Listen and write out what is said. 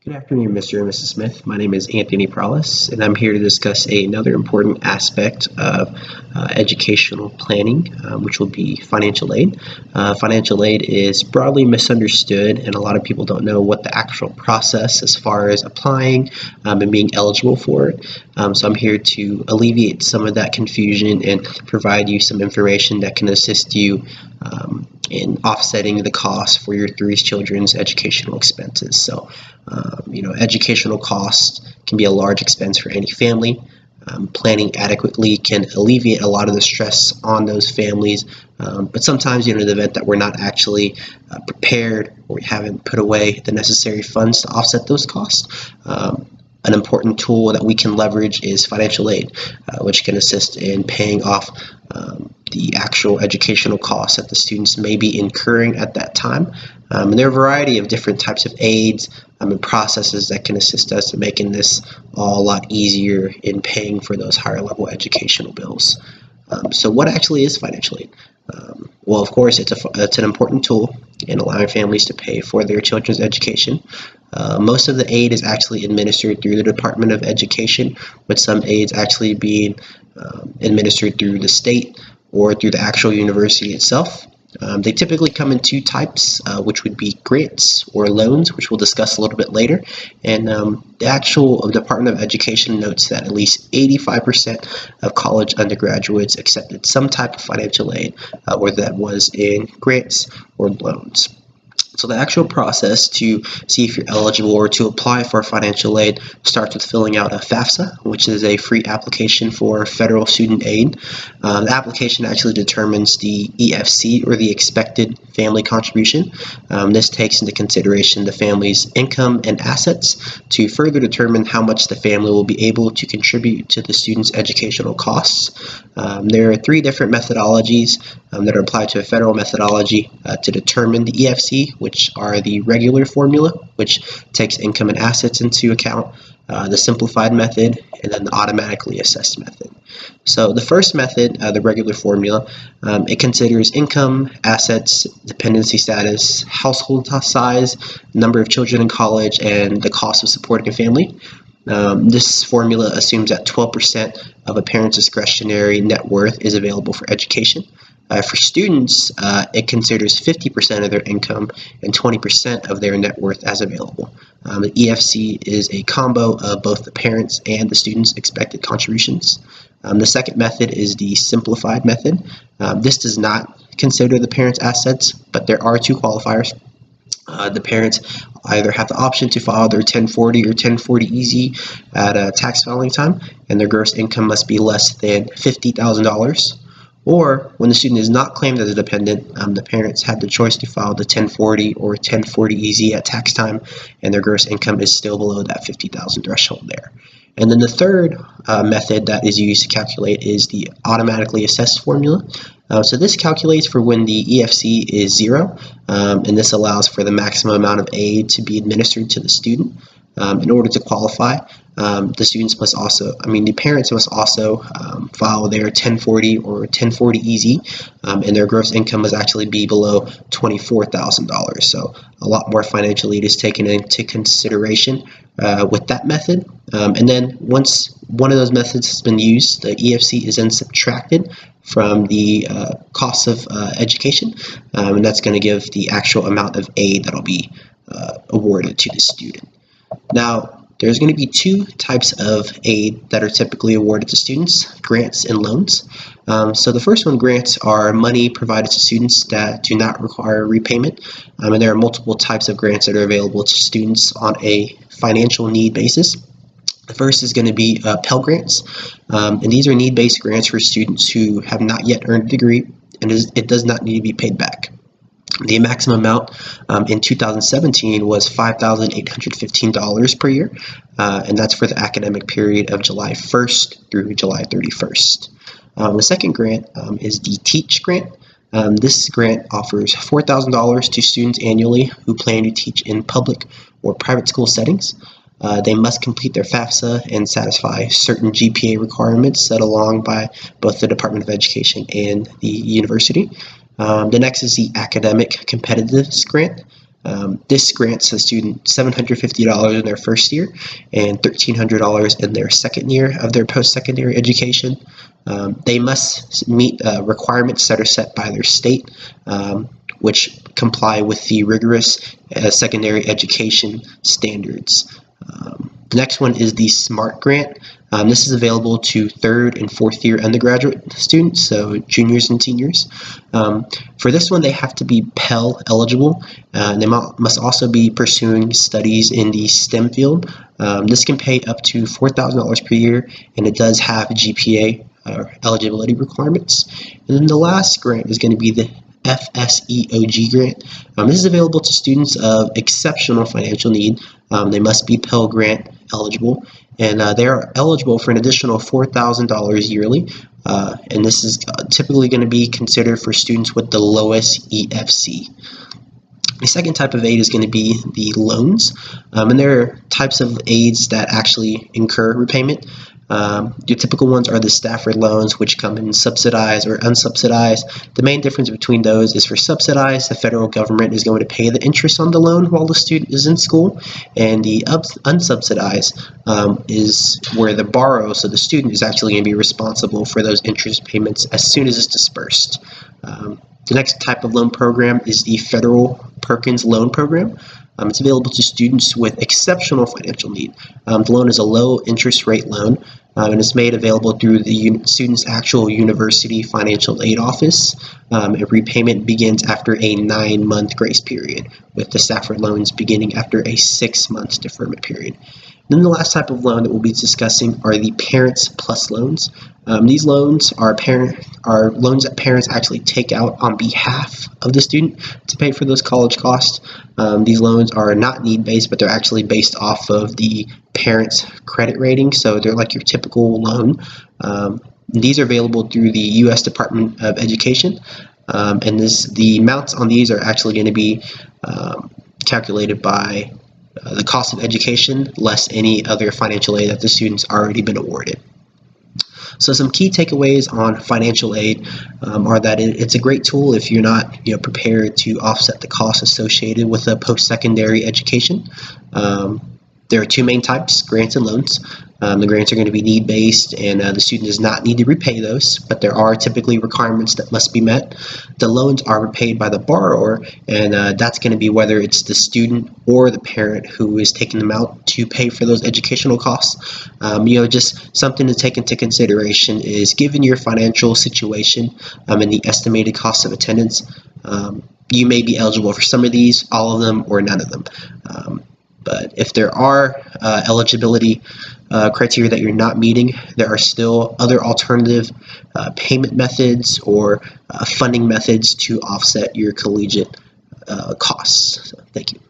Good afternoon, Mr. and Mrs. Smith. My name is Anthony Prowlis, and I'm here to discuss another important aspect of educational planning, which will be financial aid. Financial aid is broadly misunderstood, and a lot of people don't know what the actual process as far as applying and being eligible for it. So I'm here to alleviate some of that confusion and provide you some information that can assist you in offsetting the cost for your three children's educational expenses. So, educational costs can be a large expense for any family. Planning adequately can alleviate a lot of the stress on those families, but sometimes, in the event that we're not actually prepared or we haven't put away the necessary funds to offset those costs, an important tool that we can leverage is financial aid, which can assist in paying off the actual educational costs that the students may be incurring at that time. And there are a variety of different types of aids and processes that can assist us in making this all a lot easier in paying for those higher level educational bills. So what actually is financial aid? Well, of course, it's an important tool in allowing families to pay for their children's education. Most of the aid is actually administered through the Department of Education, with some aids actually being administered through the state or through the actual university itself. They typically come in two types, which would be grants or loans, which we'll discuss a little bit later. And the actual Department of Education notes that at least 85% of college undergraduates accepted some type of financial aid, whether that was in grants or loans. So the actual process to see if you're eligible or to apply for financial aid starts with filling out a FAFSA, which is a free application for federal student aid. The application actually determines the EFC, or the expected family contribution. This takes into consideration the family's income and assets to further determine how much the family will be able to contribute to the student's educational costs. There are three different methodologies that are applied to a federal methodology to determine the EFC, which are the regular formula, which takes income and assets into account, the simplified method, and then the automatically assessed method. So the first method, the regular formula, it considers income, assets, dependency status, household size, number of children in college, and the cost of supporting a family. This formula assumes that 12% of a parent's discretionary net worth is available for education. For students, it considers 50% of their income and 20% of their net worth as available. The EFC is a combo of both the parents and the students' expected contributions. The second method is the simplified method. This does not consider the parents' assets, but there are two qualifiers. The parents either have the option to file their 1040 or 1040EZ at a tax filing time, and their gross income must be less than $50,000. Or when the student is not claimed as a dependent, the parents have the choice to file the 1040 or 1040EZ at tax time, and their gross income is still below that $50,000 threshold there. And then the third method that is used to calculate is the automatically assessed formula. So this calculates for when the EFC is 0, and this allows for the maximum amount of aid to be administered to the student. In order to qualify, the parents must also file their 1040 or 1040EZ, and their gross income must actually be below $24,000. So a lot more financial aid is taken into consideration with that method. And then once one of those methods has been used, the EFC is then subtracted from the cost of education, and that's going to give the actual amount of aid that will be awarded to the student. Now, there's going to be two types of aid that are typically awarded to students: grants and loans. So the first one, grants, are money provided to students that do not require repayment. And there are multiple types of grants that are available to students on a financial need basis. The first is going to be Pell Grants, and these are need-based grants for students who have not yet earned a degree, and it does not need to be paid back. The maximum amount in 2017 was $5,815 per year, and that's for the academic period of July 1st through July 31st. The second grant is the TEACH grant. This grant offers $4,000 to students annually who plan to teach in public or private school settings. They must complete their FAFSA and satisfy certain GPA requirements set along by both the Department of Education and the university. The next is the Academic Competitiveness Grant. This grants a student $750 in their first year and $1,300 in their second year of their post-secondary education. They must meet requirements that are set by their state, which comply with the rigorous secondary education standards. The next one is the SMART grant. This is available to third and fourth year undergraduate students, so juniors and seniors. For this one, they have to be Pell eligible. They must also be pursuing studies in the STEM field. This can pay up to $4,000 per year, and it does have GPA eligibility requirements. And then the last grant is going to be the FSEOG grant. This is available to students of exceptional financial need. They must be Pell Grant eligible, and they are eligible for an additional $4,000 yearly. And this is typically going to be considered for students with the lowest EFC. The second type of aid is going to be the loans, and there are types of aids that actually incur repayment. Your typical ones are the Stafford loans, which come in subsidized or unsubsidized. The main difference between those is for subsidized, the federal government is going to pay the interest on the loan while the student is in school, and the unsubsidized is where the borrower, so the student, is actually going to be responsible for those interest payments as soon as it's dispersed. The next type of loan program is the Federal Perkins Loan Program. It's available to students with exceptional financial need. The loan is a low interest rate loan, and it's made available through the student's actual university financial aid office. Repayment begins after a 9-month grace period, with the Stafford loans beginning after a 6-month deferment period. Then the last type of loan that we'll be discussing are the Parents Plus loans. These loans are loans that parents actually take out on behalf of the student to pay for those college costs. These loans are not need-based, but they're actually based off of the parent's credit rating, so they're like your typical loan. These are available through the U.S. Department of Education, and the amounts on these are actually going to be calculated by the cost of education less any other financial aid that the student's already been awarded. So some key takeaways on financial aid are that it's a great tool if you're not prepared to offset the costs associated with a post-secondary education. There are two main types, grants and loans. The grants are going to be need-based, and the student does not need to repay those, but there are typically requirements that must be met. The loans are repaid by the borrower, and that's going to be whether it's the student or the parent who is taking them out to pay for those educational costs. Just something to take into consideration is, given your financial situation and the estimated cost of attendance, you may be eligible for some of these, all of them, or none of them. But if there are eligibility criteria that you're not meeting, there are still other alternative payment methods or funding methods to offset your collegiate costs. So, thank you.